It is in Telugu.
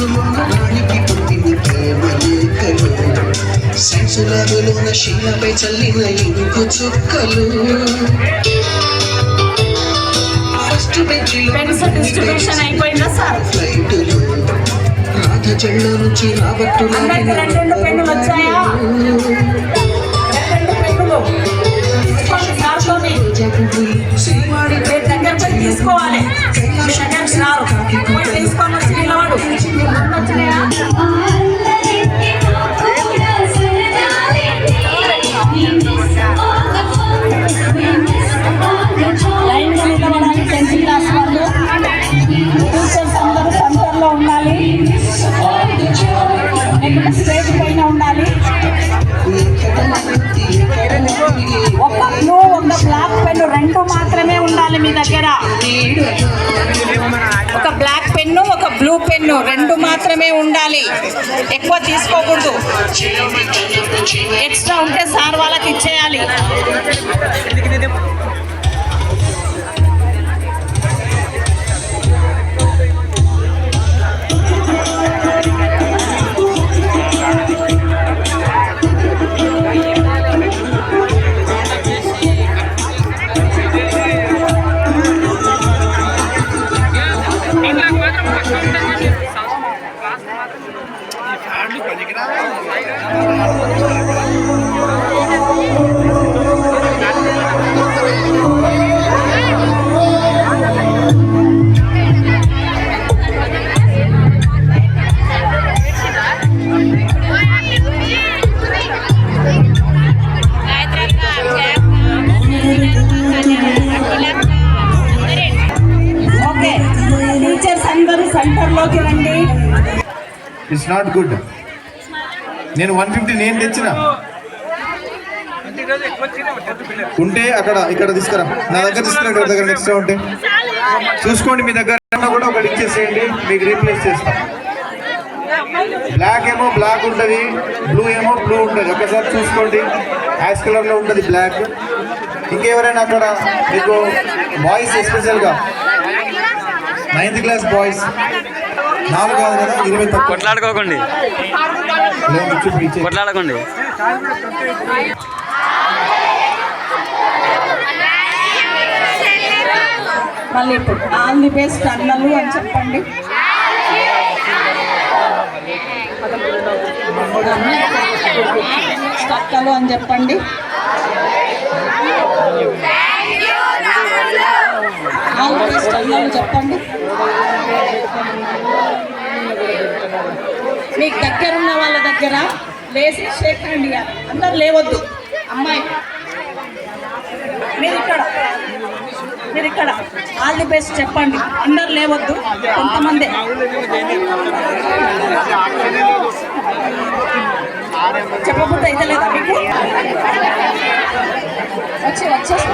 మనసులోన రాణికి పుట్టిన ప్రేమ లేఖలు సైన్సు ల్యాబులోన శీలపై చల్లిన ఇంకు చుక్కలు ఫస్ట్ బెంచిలో డిస్ట్రిబ్యూషన్ అయిపోయిందా సార్? ఫ్లైటులు రాధ జెండా నుంచి రాబట్టులు వచ్చాయా? దగ్గర తీసుకోవాలి. తీసుకొని వచ్చి నిలబడు. వచ్చినాయా? లైన్గా నిలబడాలి. 10th క్లాస్ వాళ్ళు టీచర్స్ అందరూ సెంటర్లో ఉండాలి. లేకపోతే స్టేజ్ పైన ఉండాలి. ఒక బ్లూ ఒక బ్లాక్ పెన్ను 2 మాత్రమే ఉండాలి మీ దగ్గర. ఒక బ్లాక్ పెన్ను ఒక బ్లూ పెన్ను 2 మాత్రమే ఉండాలి. ఎక్కువ తీసుకోకూడదు. ఎక్స్ట్రా ఉంటే సార్ వాళ్ళకి ఇచ్చేయాలి. సెంటర్లోకి రండి. It's not good. నేను 150 నేను తెచ్చిన ఉంటే అక్కడ ఇక్కడ తీసుకురా, నా దగ్గర తీసుకురా. ఇక్కడ దగ్గర ఎక్స్ట్రా ఉంటే చూసుకోండి. మీ దగ్గర కూడా ఒకటి ఇచ్చేసేయండి, మీకు రీప్లేస్ చేస్తాం. బ్లాక్ ఏమో బ్లాక్ ఉంటుంది, బ్లూ ఏమో బ్లూ ఉంటుంది. ఒకసారి చూసుకోండి. యాష్ కలర్లో ఉంటుంది బ్లాక్. ఇంకెవరైనా అక్కడ మీకు బాయ్స్ ఎస్పెషల్గా 9th క్లాస్ బాయ్స్ 4 కాదు కదా 20 తక్కువ. కొట్లాడుకోకండి, కొట్లాడకండి. మళ్ళీ ఇప్పుడు ఆల్ ది బెస్ట్ అన్నలు అని చెప్పండి. అక్కలు అని చెప్పండి. ఆల్ ది బెస్ట్ అన్నలు చెప్పండి. మీకు దగ్గర ఉన్న వాళ్ళ దగ్గర లేచి షేక్ హ్యాండ్ ఇవ్వాలి. అందరు లేవద్దు. అమ్మాయి మీరు ఇక్కడ ఆల్ ది బెస్ట్ చెప్పండి. అందరు లేవద్దు, కొంతమంది. చెప్పబుద్ధి అయితే లేదా మీకు? వచ్చేసి